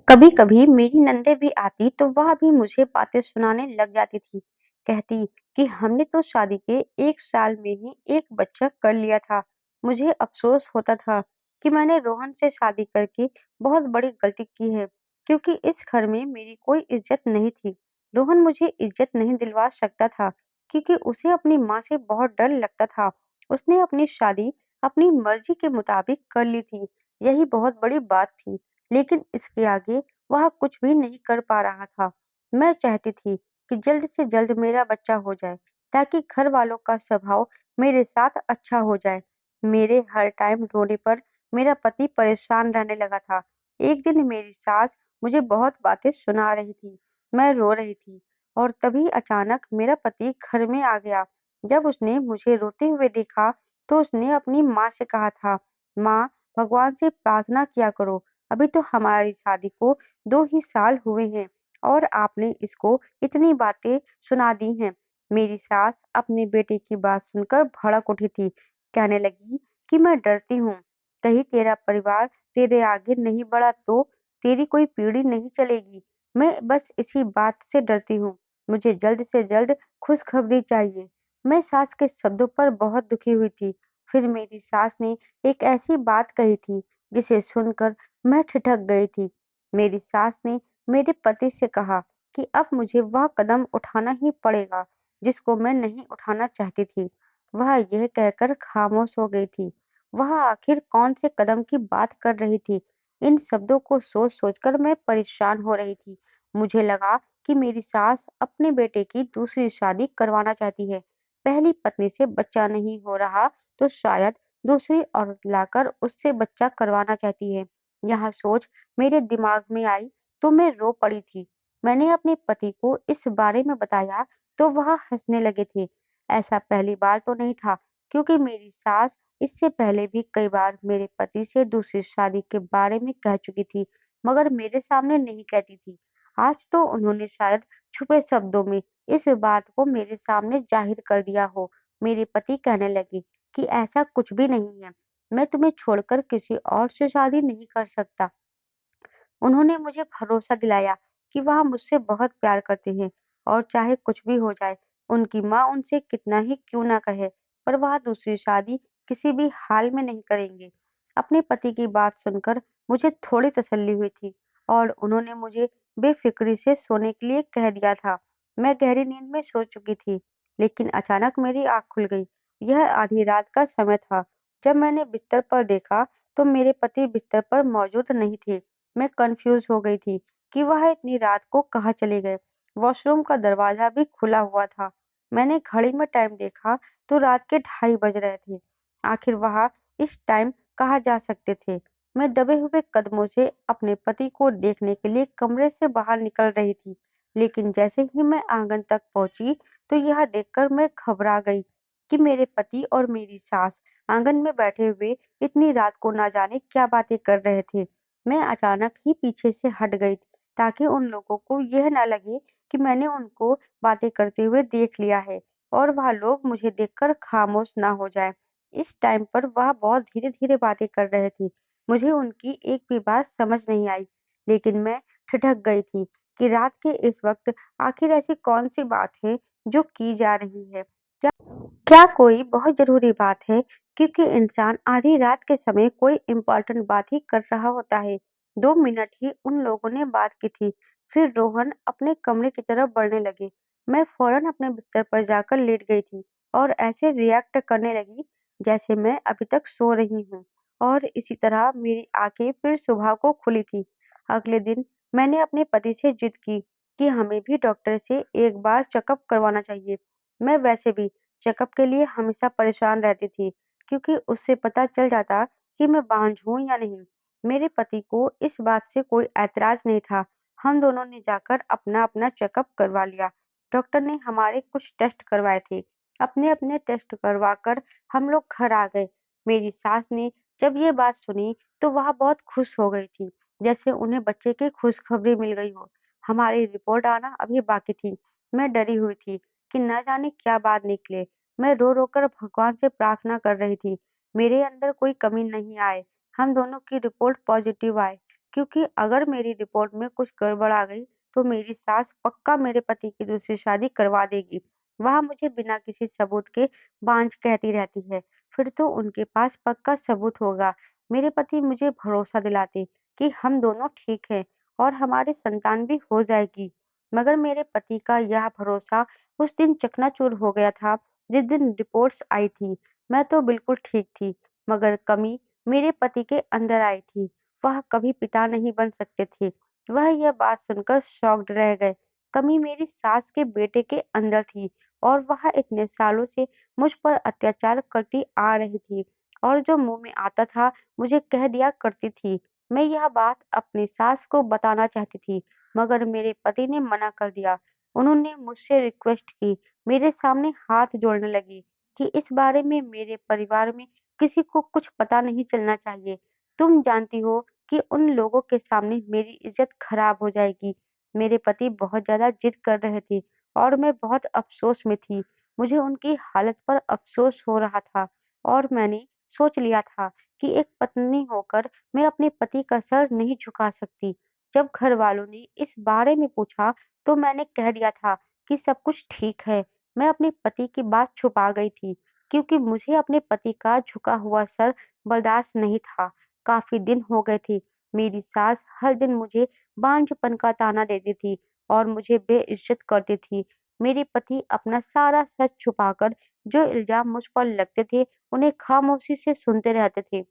S1: कभी-कभी मेरी नंदे भी आती तो वह भी मुझे बातें सुनाने लग जाती थी। कहती कि हमने तो शादी के 1 साल में ही एक बच्चा कर लिया था। मुझे अफसोस होता था कि मैंने रोहन से शादी करके बहुत बड़ी गलती की है, क्योंकि इस घर में मेरी कोई इज्जत नहीं थी। रोहन मुझे इज्जत नहीं दिलवा सकता था, क्योंकि उसे अपनी माँ से बहुत डर लगता था। उसने अपनी शादी अपनी मर्जी के मुताबिक कर ली थी। यही बहुत बड़ी बात थी। लेकिन इसके आगे वह कुछ भी नहीं कर पा रहा था। मैं चाहती थी कि जल्द से जल्द मेरा बच्चा हो जाए, ताकि घर वालों का स्वभाव मेरे साथ अच्छा हो जाए। मेरे हर टाइम रोने पर मेरा पति परेशान रहने लगा था। एक दिन मेरी सास मुझे बहुत बातें सुना रही थी। मैं रो रही थी और तभी अचानक मेरा पति घर में आ गया। जब उसने मुझे रोते हुए देखा, तो उसने अपनी माँ से कहा था, माँ, भगवान से प्रार्थना किया करो। अभी तो हमारी शादी को 2 ही साल हुए हैं और आपने इसको इतनी बातें सुना दी हैं। मेरी सास अपने बेटे की बात सुनकर भड़क उठी थी। कहने लगी कि मैं डरती हूँ, कहीं तेरा परिवार तेरे आगे नहीं बढ़ा तो तेरी कोई पीढ़ी नहीं चलेगी। मैं बस इसी बात से डरती हूँ। मुझे जल्द से जल्द खुशखबरी चाहिए। मैं सास के शब्दों पर बहुत दुखी हुई थी। फिर मेरी सास ने एक ऐसी बात कही थी जिसे सुनकर मैं ठिठक गई थी। मेरी सास ने मेरे पति से कहा कि अब मुझे वह कदम उठाना ही पड़ेगा जिसको मैं नहीं उठाना चाहती थी। वह यह कहकर खामोश हो गई थी। वह आखिर कौन से कदम की बात कर रही थी? इन शब्दों को सोच सोचकर मैं परेशान हो रही थी। मुझे लगा कि मेरी सास अपने बेटे की दूसरी शादी करवाना चाहती है। पहली पत्नी से बच्चा नहीं हो रहा, तो शायद दूसरी औरत लाकर उससे बच्चा करवाना चाहती है। यह सोच मेरे दिमाग में आई तो मैं रो पड़ी थी। मैंने अपने पति को इस बारे में बताया तो वह हंसने लगे थे। ऐसा पहली बार तो नहीं था, क्योंकि मेरी सास इससे पहले भी कई बार मेरे पति से दूसरी शादी के बारे में कह चुकी थी, मगर मेरे सामने नहीं कहती थी। आज तो उन्होंने शायद छुपे शब्दों में इस बात को मेरे सामने जाहिर कर दिया हो। मेरे पति कहने लगे कि ऐसा कुछ भी नहीं है। मैं तुम्हें छोड़कर किसी और से शादी नहीं कर सकता। उन्होंने मुझे भरोसा दिलाया कि वह मुझसे बहुत प्यार करते हैं और चाहे कुछ भी हो जाए, उनकी माँ उनसे कितना ही क्यों ना कहे, पर वह दूसरी शादी किसी भी हाल में नहीं करेंगे। अपने पति की बात सुनकर मुझे थोड़ी तसल्ली हुई थी और उन्होंने मुझे बेफिक्री से सोने के लिए कह दिया था। मैं गहरी नींद में सो चुकी थी, लेकिन अचानक मेरी आँख खुल गई। यह आधी रात का समय था। जब मैंने बिस्तर पर देखा, तो मेरे पति बिस्तर पर मौजूद नहीं थे। मैं कन्फ्यूज़ हो गई थी कि वह इतनी रात को कहाँ चले गए। वॉशरूम का दरवाज़ा भी खुला हुआ था। मैंने घड़ी में टाइम देखा तो रात के 2:30 बज रहे थे। आखिर वह इस टाइम कहाँ जा सकते थे? मैं दबे हुए कदमों से अपने पति को देखने के लिए कमरे से बाहर निकल रही थी, लेकिन जैसे ही मैं आंगन तक पहुंची, तो यह देखकर मैं घबरा गई कि मेरे पति और मेरी सास आंगन में बैठे हुए इतनी रात को ना जाने क्या बातें कर रहे थे। मैं अचानक ही पीछे से हट गई ताकि उन लोगों को यह ना लगे कि मैंने उनको बातें करते हुए देख लिया है और वह लोग मुझे देखकर खामोश ना हो जाए। इस टाइम पर वह बहुत धीरे-धीरे बातें कर रहे थे। मुझे उनकी एक भी बात समझ नहीं आई, लेकिन मैं ठिठक गई थी कि रात के इस वक़्त आखिर ऐसी कौन-सी बात है जो की जा रही है? क्या कोई बहुत ज़रूरी बात है? क्योंकि इंसान आधी रात के समय कोई इम्पोर्टेंट बात ही कर रहा होता है। 2 मिनट ही उन लोगों ने बात की थी, फिर रोहन अपने कमरे की तरफ बढ़ने लगे। मैं फ़ौरन अपने बिस्तर पर जाकर लेट गई थी और ऐसे रिएक्ट करने लगी जैसे मैं अभी तक सो रही हूँ, और इसी तरह मेरी आँखें फिर सुबह को खुली थी। अगले दिन मैंने अपने पति से जिद की कि हमें भी डॉक्टर से एक बार चेकअप करवाना चाहिए। मैं वैसे भी चेकअप के लिए हमेशा परेशान रहती थी, क्योंकि उससे पता चल जाता कि मैं बांझ हूँ या नहीं। मेरे पति को इस बात से कोई ऐतराज नहीं था। हम दोनों ने जाकर अपना-अपना चेकअप करवा लिया। डॉक्टर ने हमारे कुछ टेस्ट करवाए थे। अपने-अपने टेस्ट करवाकर हम लोग घर आ गए। मेरी सास ने जब ये बात सुनी, तो वह बहुत खुश हो गई थी, जैसे उन्हें बच्चे की खुशखबरी मिल गई हो। हमारी रिपोर्ट आना अभी बाकी थी। मैं डरी हुई थी कि न जाने क्या बात निकले। मैं रो-रो कर भगवान से प्रार्थना कर रही थी, मेरे अंदर कोई कमी नहीं आए, हम दोनों की रिपोर्ट पॉजिटिव आए, क्योंकि अगर मेरी रिपोर्ट में कुछ गड़बड़ आ गई, तो मेरी सास पक्का मेरे पति की दूसरी शादी करवा देगी। वह मुझे बिना किसी सबूत के बांझ कहती रहती है, फिर तो उनके पास पक्का सबूत होगा। मेरे पति मुझे भरोसा दिलाते कि हम दोनों ठीक हैं और हमारी संतान भी हो जाएगी। मगर मेरे पति का यह भरोसा उस दिन चकनाचूर हो गया था जिस दिन रिपोर्ट्स आई थी। मैं तो बिल्कुल ठीक थी, मगर कमी मेरे पति के अंदर आई थी। वह कभी पिता नहीं बन सकते थे। वह यह बात सुनकर शॉक्ड रह गए। कमी मेरी सास के बेटे के अंदर थी और वह इतने सालों से मुझ पर अत्याचार करती आ रही थी और जो मुँह में आता था, मुझे कह दिया करती थी। मैं यह बात अपनी सास को बताना चाहती थी, मगर मेरे पति ने मना कर दिया। उन्होंने मुझसे रिक्वेस्ट की, मेरे सामने हाथ जोड़ने लगी कि इस बारे में मेरे परिवार में किसी को कुछ पता नहीं चलना चाहिए। तुम जानती हो कि उन लोगों के सामने मेरी इज़्ज़त खराब हो जाएगी। मेरे पति बहुत ज़्यादा जिद कर रहे थे और मैं बहुत अफ़सोस में थी। मुझे उनकी हालत पर अफ़सोस हो रहा था और मैंने सोच लिया था कि एक पत्नी होकर मैं अपने पति का सर नहीं झुका सकती। जब घरवालों ने इस बारे में पूछा, तो मैंने कह दिया था कि सब कुछ ठीक है। मैं अपने पति की बात छुपा गई थी, क्योंकि मुझे अपने पति का झुका हुआ सर बर्दाश्त नहीं था। काफ़ी दिन हो गए थे। मेरी सास हर दिन मुझे बांझपन का ताना देती थी और मुझे बेइज़्ज़त करती थी। मेरे पति अपना सारा सच छुपाकर जो इल्ज़ाम मुझ पर लगते थे, उन्हें खामोशी से सुनते रहते थे।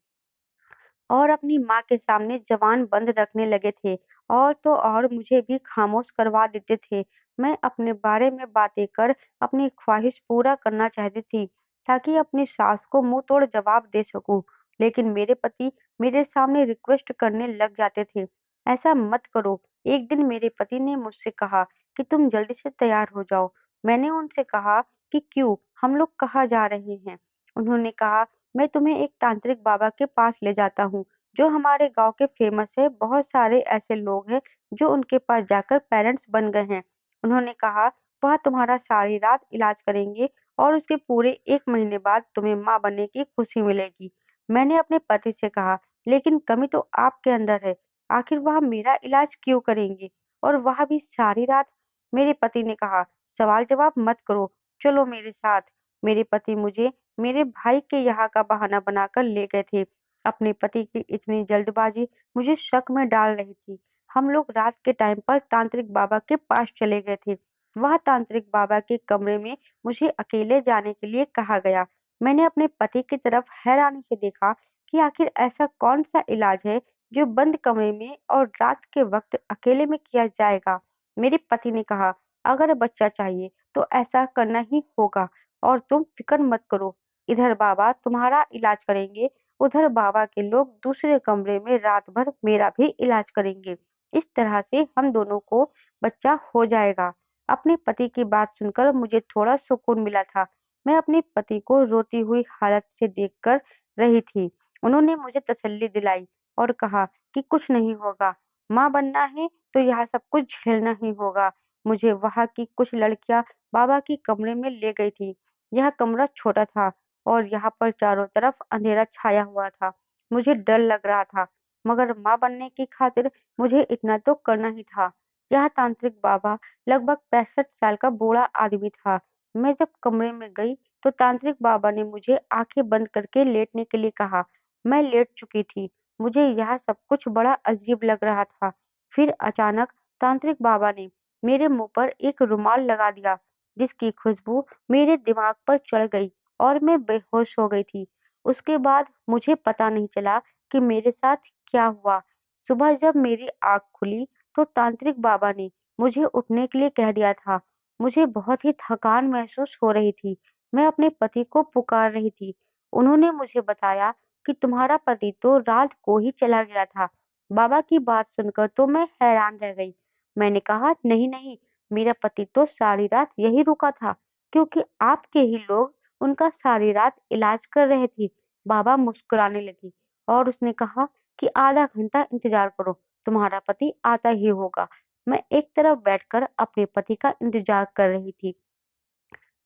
S1: और अपनी माँ के सामने ज़बान बंद रखने लगे थे और तो और मुझे भी खामोश करवा देते थे। मैं अपने बारे में बातें कर अपनी ख्वाहिश पूरा करना चाहती थी, ताकि अपनी सास को मुँह तोड़ जवाब दे सकूँ। लेकिन मेरे पति मेरे सामने रिक्वेस्ट करने लग जाते थे, "ऐसा मत करो।" एक दिन मेरे पति ने मुझसे कहा कि तुम जल्दी से तैयार हो जाओ। मैंने उनसे कहा कि क्यों? हम लोग कहाँ जा रहे हैं? उन्होंने कहा, मैं तुम्हें एक तांत्रिक बाबा के पास ले जाता हूँ, जो हमारे गाँव के फेमस है। बहुत सारे ऐसे लोग हैं, जो उनके पास जाकर पेरेंट्स बन गए हैं। उन्होंने कहा, वह तुम्हारा सारी रात इलाज करेंगे और उसके पूरे 1 महीने बाद तुम्हें माँ बनने की खुशी मिलेगी। मैंने अपने पति से कहा, लेकिन कमी तो आपके अंदर है। आखिर वह मेरा इलाज क्यों करेंगे? और वह भी सारी रात? मेरे पति ने कहा, सवाल जवाब मत करो, चलो मेरे साथ। मेरे पति मुझे मेरे भाई के यहाँ का बहाना बनाकर ले गए थे। अपने पति की इतनी जल्दबाजी मुझे शक में डाल रही थी। हम लोग रात के टाइम पर तांत्रिक बाबा के पास चले गए थे। वह तांत्रिक बाबा के कमरे में मुझे अकेले जाने के लिए कहा गया। मैंने अपने पति की तरफ हैरानी से देखा कि आखिर ऐसा कौन-सा इलाज है जो बंद कमरे में और रात के वक़्त अकेले में किया जाएगा। मेरे पति ने कहा, "अगर बच्चा चाहिए तो ऐसा करना ही होगा और तुम फ़िक्र मत करो। इधर बाबा तुम्हारा इलाज करेंगे, उधर बाबा के लोग दूसरे कमरे में रात भर मेरा भी इलाज करेंगे। इस तरह से हम दोनों को बच्चा हो जाएगा।" अपने पति की बात सुनकर मुझे थोड़ा सुकून मिला था। मैं अपने पति को रोती हुई हालत से देखकर रही थी। उन्होंने मुझे तसल्ली दिलाई और कहा कि कुछ नहीं होगा। माँ बनना है तो यह सब कुछ झेलना ही होगा। मुझे वहाँ की कुछ लड़कियाँ बाबा के कमरे में ले गई थी। यह कमरा छोटा था और यहाँ पर चारों तरफ अंधेरा छाया हुआ था। मुझे डर लग रहा था, मगर माँ बनने की खातिर मुझे इतना तो करना ही था। यह तांत्रिक बाबा लगभग 65 साल का बूढ़ा आदमी था। मैं जब कमरे में गई तो तांत्रिक बाबा ने मुझे आंखें बंद करके लेटने के लिए कहा। मैं लेट चुकी थी। मुझे यह सब कुछ बड़ा अजीब लग रहा था। फिर अचानक तांत्रिक बाबा ने मेरे मुंह पर एक रुमाल लगा दिया, जिसकी खुशबू मेरे दिमाग पर चढ़ गई और मैं बेहोश हो गई थी। उसके बाद मुझे पता नहीं चला कि मेरे साथ क्या हुआ। सुबह जब मेरी आँख खुली तो तांत्रिक बाबा ने मुझे उठने के लिए कह दिया था। मुझे बहुत ही थकान महसूस हो रही थी। मैं अपने पति को पुकार रही थी। उन्होंने मुझे बताया कि तुम्हारा पति तो रात को ही चला गया था। बाबा की बात सुनकर तो मैं हैरान रह गई। मैंने कहा, नहीं नहीं, मेरा पति तो सारी रात यही रुका था, क्योंकि आपके ही लोग उनका सारी रात इलाज कर रहे थे। बाबा मुस्कुराने लगी और उसने कहा कि आधा घंटा इंतजार करो, तुम्हारा पति आता ही होगा। मैं एक तरफ बैठकर अपने पति का इंतजार कर रही थी।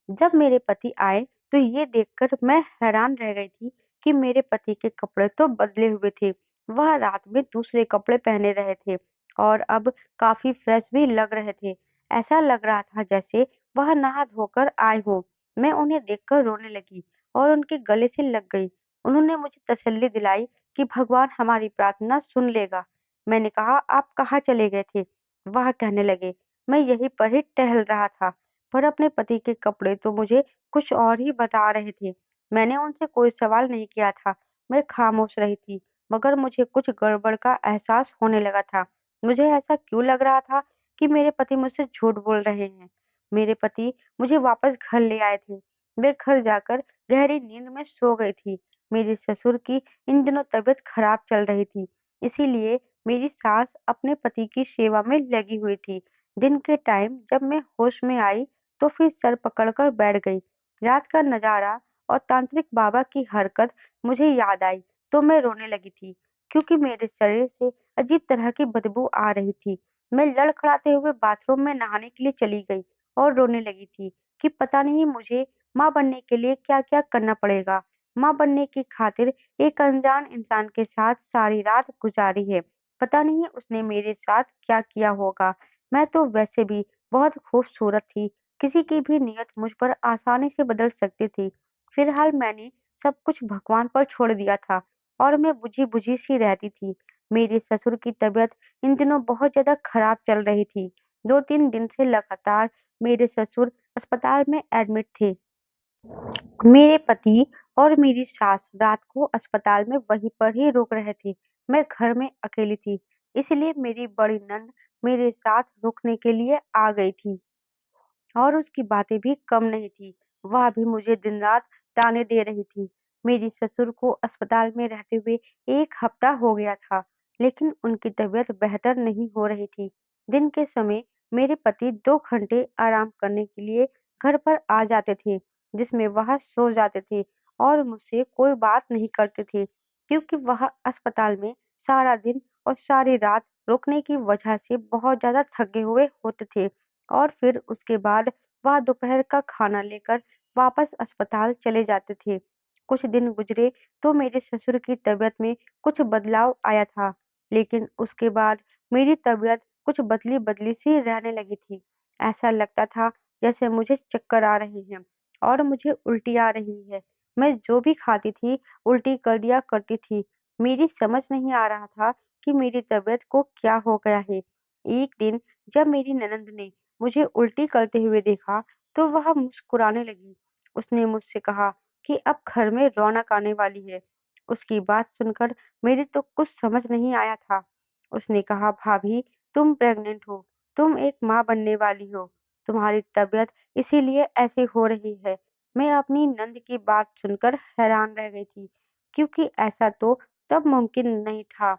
S1: जब मेरे पति आए तो ये देखकर मैं हैरान रह गई थी कि मेरे पति के कपड़े तो बदले हुए थे। वह रात में दूसरे कपड़े पहने रहे थे और अब काफी फ्रेश भी लग रहे थे। ऐसा लग रहा था जैसे वह नहा धोकर आए हों। मैं उन्हें देखकर रोने लगी और उनके गले से लग गई। उन्होंने मुझे तसल्ली दिलाई कि भगवान हमारी प्रार्थना सुन लेगा। मैंने कहा, आप कहाँ चले गए थे? वह कहने लगे, मैं यहीं पर ही टहल रहा था, पर अपने पति के कपड़े तो मुझे कुछ और ही बता रहे थे। मैंने उनसे कोई सवाल नहीं किया था, मैं खामोश रही थी, मगर मुझे कुछ गड़बड़ का एहसास होने लगा था। मुझे ऐसा क्यों लग रहा था कि मेरे पति मुझसे झूठ बोल रहे हैं। मेरे पति मुझे वापस घर ले आए थे। मैं घर जाकर गहरी नींद में सो गई थी। मेरे ससुर की इन दिनों तबीयत खराब चल रही थी, इसीलिए मेरी सास अपने पति की सेवा में लगी हुई थी। दिन के टाइम जब मैं होश में आई तो फिर सर पकड़कर बैठ गई। रात का नज़ारा और तांत्रिक बाबा की हरकत मुझे याद आई तो मैं रोने लगी थी, क्योंकि मेरे शरीर से अजीब तरह की बदबू आ रही थी। मैं लड़खड़ाते हुए बाथरूम में नहाने के लिए चली गई और रोने लगी थी कि पता नहीं मुझे माँ बनने के लिए क्या-क्या करना पड़ेगा। माँ बनने की खातिर एक अनजान इंसान के साथ सारी रात गुजारी है। पता नहीं उसने मेरे साथ क्या किया होगा। मैं तो वैसे भी बहुत खूबसूरत थी। किसी की भी नीयत मुझ पर आसानी से बदल सकती थी। फिलहाल मैंने सब कुछ भगवान पर छोड़ दिया था और मैं बुझी-बुझी सी रहती थी। मेरे ससुर की तबीयत इन दिनों बहुत ज़्यादा खराब चल रही थी। 2-3 दिन से लगातार मेरे ससुर अस्पताल में एडमिट थे। मेरे पति और मेरी सास रात को अस्पताल में वहीं पर ही रुक रहे थे। मैं घर में अकेली थी, इसलिए मेरी बड़ी नंद मेरे साथ रुकने के लिए आ गई थी। और उसकी बातें भी कम नहीं थी, वह भी मुझे दिन-रात ताने दे रही थी। मेरी ससुर को अस्पताल में रहते हुए 1 हफ्ता हो गया था, लेकिन उनकी तबीयत बेहतर नहीं हो रही थी। दिन के समय मेरे पति 2 घंटे आराम करने के लिए घर पर आ जाते थे, जिसमें वह सो जाते थे और मुझसे कोई बात नहीं करते थे, क्योंकि वह अस्पताल में सारा दिन और सारी रात रुकने की वजह से बहुत ज़्यादा थके हुए होते थे। और फिर उसके बाद वह दोपहर का खाना लेकर वापस अस्पताल चले जाते थे। कुछ दिन गुजरे तो मेरे ससुर की तबीयत में कुछ बदलाव आया था, लेकिन उसके बाद मेरी तबीयत कुछ बदली-बदली सी रहने लगी थी। ऐसा लगता था जैसे मुझे चक्कर आ रहे हैं और मुझे उल्टी आ रही है। मैं जो भी खाती थी, उल्टी कर दिया करती थी। मेरी समझ नहीं आ रहा था कि मेरी तबीयत को क्या हो गया है। एक दिन जब मेरी ननंद ने मुझे उल्टी करते हुए देखा, तो वह मुस्कुराने लगी। उसने मुझसे कहा कि अब घर में रौनक आने वाली है। उसकी बात सुनकर मेरे तो कुछ समझ नहीं आया था। उसने कहा, भाभी, तुम प्रेग्नेंट हो, तुम एक माँ बनने वाली हो, तुम्हारी तबीयत इसीलिए ऐसे हो रही है। मैं अपनी नंद की बात सुनकर हैरान रह गई थी, क्योंकि ऐसा तो तब मुमकिन नहीं था,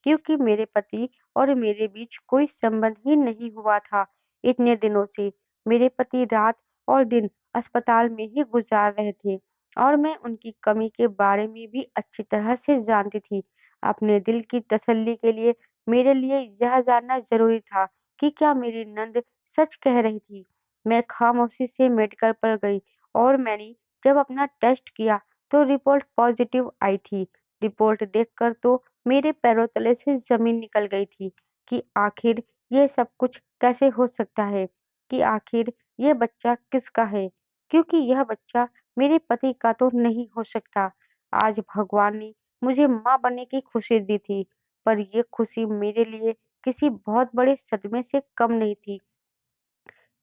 S1: क्योंकि मेरे पति और मेरे बीच कोई संबंध ही नहीं हुआ था। इतने दिनों से मेरे पति रात और दिन अस्पताल में ही गुजार रहे थे और मैं उनकी कमी के बारे में भी अच्छी तरह से जानती थी। अपने दिल की तसल्ली के लिए मेरे लिए यह जानना ज़रूरी था कि क्या मेरी नंद सच कह रही थी। मैं खामोशी से मेडिकल पर गई और मैंने जब अपना टेस्ट किया तो रिपोर्ट पॉजिटिव आई थी। रिपोर्ट देखकर तो मेरे पैरों तले से ज़मीन निकल गई थी कि आखिर ये सब कुछ कैसे हो सकता है, कि आखिर ये बच्चा किसका है? क्योंकि यह बच्चा मेरे पति का तो नहीं हो सकता। आज भगवान ने मुझे माँ बनने की खुशी दी थी, पर ये खुशी मेरे लिए किसी बहुत बड़े सदमे से कम नहीं थी,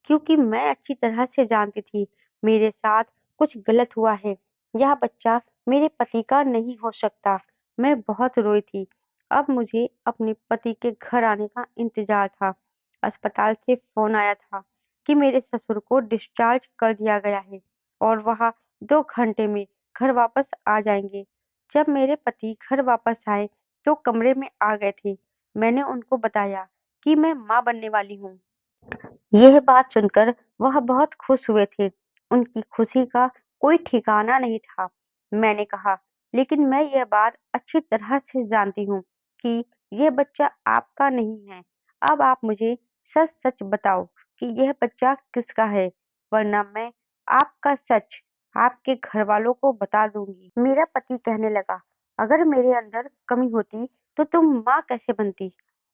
S1: क्योंकि मैं अच्छी तरह से जानती थी मेरे साथ कुछ गलत हुआ है। यह बच्चा मेरे पति का नहीं हो सकता। मैं बहुत रोई थी। अब मुझे अपने पति के घर आने का इंतजार था। अस्पताल से फोन आया था कि मेरे ससुर को डिस्चार्ज कर दिया गया है और वह 2 घंटे में घर वापस आ जाएंगे। जब मेरे पति घर वापस आए तो कमरे में आ गए थे। मैंने उनको बताया कि मैं माँ बनने वाली हूँ। यह बात सुनकर वह बहुत खुश हुए थे। उनकी खुशी का कोई ठिकाना नहीं था। मैंने कहा, लेकिन मैं यह बात अच्छी तरह से जानती हूँ कि यह बच्चा आपका नहीं है। अब आप मुझे सच-सच बताओ कि यह बच्चा किसका है, वरना मैं आपका सच आपके घरवालों को बता दूँगी। मेरा पति कहने लगा, अगर मेरे अंदर कमी होती तो तुम माँ कैसे बनती?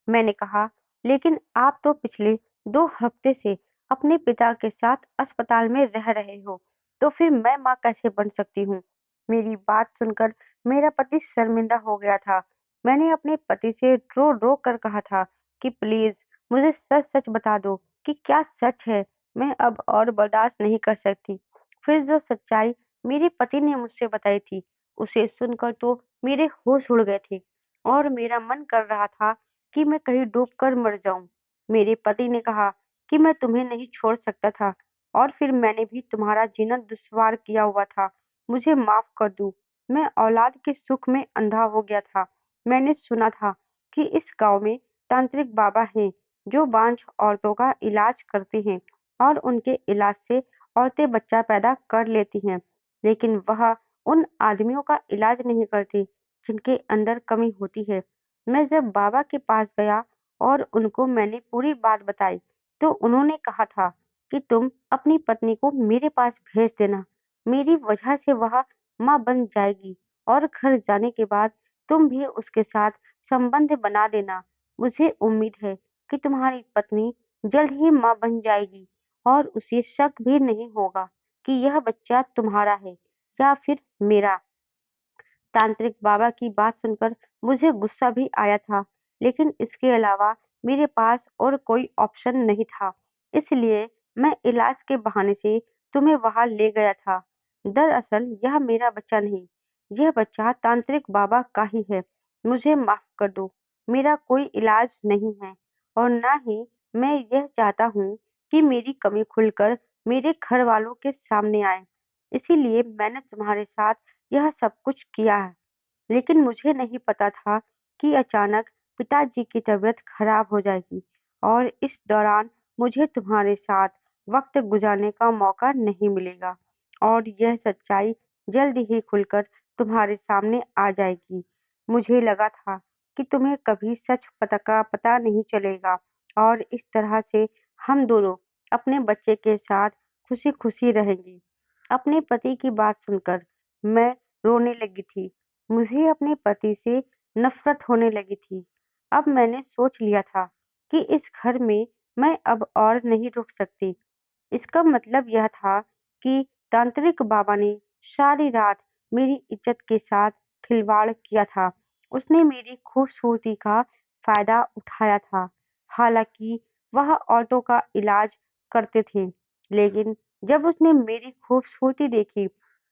S1: मैंने कहा, लेकिन आप तो पिछले 2 हफ्ते से अपने पिता के साथ अस्पताल में रह रहे हो, तो फिर मैं माँ कैसे बन सकती हूँ? मेरी बात सुनकर मेरा पति शर्मिंदा हो गया था। मैंने अपने पति से रो-रो कर कहा था कि प्लीज़ मुझे सच-सच बता दो कि क्या सच है? मैं अब और बर्दाश्त नहीं कर सकती। फिर जो सच्चाई मेरे पति ने मुझसे बताई थी, उसे सुनकर तो मेरे होश उड़ गए थे और मेरा मन कर रहा था कि मैं कहीं डूब कर मर जाऊँ। मेरे पति ने कहा कि मैं तुम्हें नहीं छोड़ सकता था और फिर मैंने भी तुम्हारा जीना दुश्वार किया हुआ था। मुझे माफ़ कर दो। मैं औलाद के सुख में अंधा हो गया था। मैंने सुना था कि इस गाँव में तांत्रिक बाबा हैं, जो बांझ औरतों का इलाज करते हैं और उनके इलाज से औरतें बच्चा पैदा कर लेती हैं। लेकिन वह उन आदमियों का इलाज नहीं करते, जिनके अंदर कमी होती है। मैं जब बाबा के पास गया और उनको मैंने पूरी बात बताई, तो उन्होंने कहा था कि तुम अपनी पत्नी को मेरे पास भेज देना। मेरी वजह से वह माँ बन जाएगी और घर जाने के बाद तुम भी उसके साथ संबंध बना देना। मुझे उम्मीद है कि तुम्हारी पत्नी जल्द ही माँ बन जाएगी और उसे शक भी नहीं होगा कि यह बच्चा तुम्हारा है या फिर मेरा। तांत्रिक बाबा की बात सुनकर मुझे गुस्सा भी आया था, लेकिन इसके अलावा मेरे पास और कोई ऑप्शन नहीं था। इसलिए मैं इलाज के बहाने से तुम्हें वहां ले गया था। दरअसल यह मेरा बच्चा नहीं, यह बच्चा तांत्रिक बाबा का ही है। मुझे माफ कर दो, मेरा कोई इलाज नहीं है और ना ही मैं यह चाहता हूँ कि मेरी कमी खुलकर मेरे घर वालों के सामने आए। इसीलिए मैंने तुम्हारे साथ यह सब कुछ किया है। लेकिन मुझे नहीं पता था कि अचानक पिताजी की तबीयत खराब हो जाएगी और इस दौरान मुझे तुम्हारे साथ वक्त गुजारने का मौका नहीं मिलेगा और यह सच्चाई जल्द ही खुलकर तुम्हारे सामने आ जाएगी। मुझे लगा था कि तुम्हें कभी सच पता का पता नहीं चलेगा और इस तरह से हम दोनों अपने बच्चे के साथ खुशी-खुशी रहेंगे। अपने पति की बात सुनकर मैं रोने लगी थी। मुझे अपने पति से नफ़रत होने लगी थी। अब मैंने सोच लिया था कि इस घर में मैं अब और नहीं रुक सकती। इसका मतलब यह था कि तांत्रिक बाबा ने सारी रात मेरी इज्जत के साथ खिलवाड़ किया था। उसने मेरी खूबसूरती का फ़ायदा उठाया था। हालाँकि वह औरतों का इलाज करते थे, लेकिन जब उसने मेरी खूबसूरती देखी,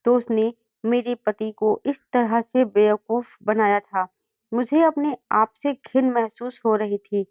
S1: तो उसने मेरे पति को इस तरह से बेवकूफ़ बनाया था। मुझे अपने आप से घिन महसूस हो रही थी।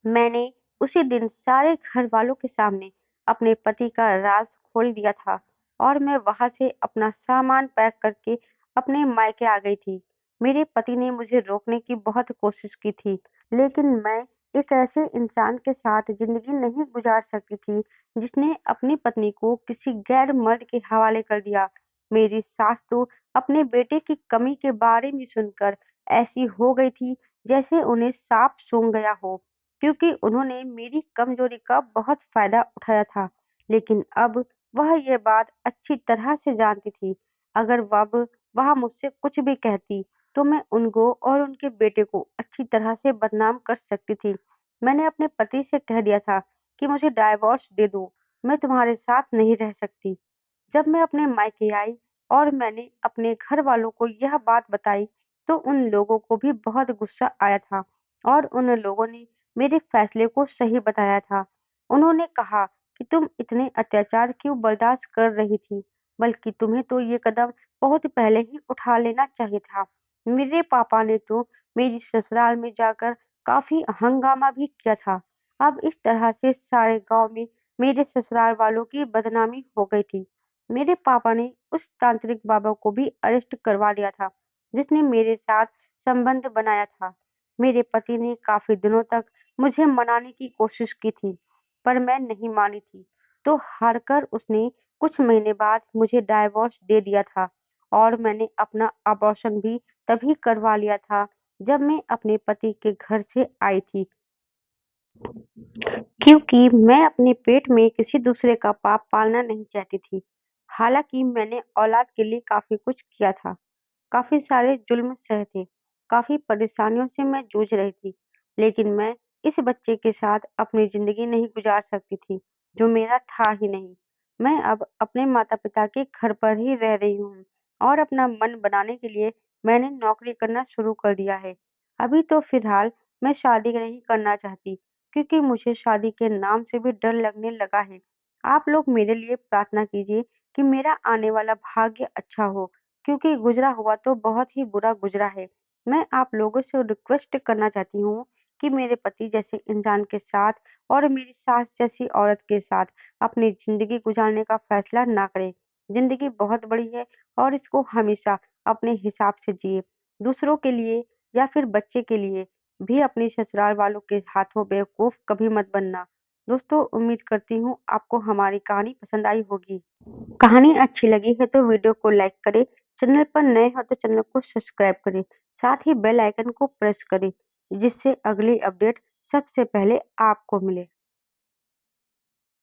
S1: मैंने उसी दिन सारे घरवालों के सामने अपने पति का राज़ खोल दिया था और मैं वहाँ से अपना सामान पैक करके अपने मायके आ गई थी। मेरे पति ने मुझे रोकने की बहुत कोशिश की थी, लेकिन मैं एक ऐसे इंसान के साथ ज़िंदगी नहीं गुज़ार सकती थी, जिसने अपनी पत्नी को किसी गैर मर्द के हवाले कर दिया। मेरी सास तो अपने बेटे की कमी के बारे में सुनकर ऐसी हो गई थी, जैसे उन्हें साँप सूंघ गया हो। क्योंकि उन्होंने मेरी कमज़ोरी का बहुत फ़ायदा उठाया था। लेकिन अब वह ये बात अच्छी तरह से जानती थी। अगर अब वह मुझसे कुछ भी कहती, तो मैं उनको और उनके बेटे को अच्छी तरह से बदनाम कर सकती थी। मैंने अपने पति से कह दिया था कि मुझे डाइवोर्स दे दो, मैं तुम्हारे साथ नहीं रह सकती। जब मैं अपने मायके आई और मैंने अपने घर वालों को यह बात बताई, तो उन लोगों को भी बहुत गुस्सा आया था और उन लोगों ने मेरे फैसले को सही बताया था। उन्होंने कहा कि तुम इतने अत्याचार क्यों बर्दाश्त कर रही थी, बल्कि तुम्हें तो ये कदम बहुत पहले ही उठा लेना चाहिए था। मेरे पापा ने तो मेरी ससुराल में जाकर काफ़ी हंगामा भी किया था। अब इस तरह से सारे गाँव में मेरे ससुराल वालों की बदनामी हो गई थी। मेरे पापा ने उस तांत्रिक बाबा को भी अरेस्ट करवा दिया था, जिसने मेरे साथ संबंध बनाया था। मेरे पति ने काफ़ी दिनों तक मुझे मनाने की कोशिश की थी, पर मैं नहीं मानी थी। तो हारकर उसने कुछ महीने बाद मुझे डाइवोर्स दे दिया था और मैंने अपना अबॉर्शन भी तभी करवा लिया था, जब मैं अपने पति के घर से आई थी। क्योंकि मैं अपने पेट में किसी दूसरे का पाप पालना नहीं चाहती थी। हालाँकि मैंने औलाद के लिए काफ़ी कुछ किया था। काफ़ी सारे ज़ुल्म सहे थे, काफ़ी परेशानियों से मैं जूझ रही थी, लेकिन मैं इस बच्चे के साथ अपनी ज़िंदगी नहीं गुज़ार सकती थी, जो मेरा था ही नहीं। मैं अब अपने माता-पिता के घर पर ही रह रही हूँ और अपना मन बनाने के लिए मैंने नौकरी करना शुरू कर दिया है। अभी तो फ़िलहाल मैं शादी नहीं करना चाहती, क्योंकि मुझे शादी के नाम से भी डर लगने लगा है। आप लोग मेरे लिए प्रार्थना कीजिए कि मेरा आने वाला भाग्य अच्छा हो, क्योंकि गुज़रा हुआ तो बहुत ही बुरा गुज़रा है। मैं आप लोगों से रिक्वेस्ट करना चाहती हूँ कि मेरे पति जैसे इंसान के साथ और मेरी सास जैसी औरत के साथ अपनी ज़िंदगी गुज़ारने का फ़ैसला ना करें। ज़िंदगी बहुत बड़ी है और इसको हमेशा अपने हिसाब से जिए। दूसरों के लिए या फिर बच्चे के लिए भी अपने ससुराल वालों के हाथों बेवकूफ़ कभी मत बनना। दोस्तों, उम्मीद करती हूँ आपको हमारी कहानी पसंद आई होगी। कहानी अच्छी लगी है तो वीडियो को लाइक करें, चैनल पर नए हो तो चैनल को सब्सक्राइब करें, साथ ही बेल आइकन को प्रेस करें, जिससे अगली अपडेट सबसे पहले आपको मिले।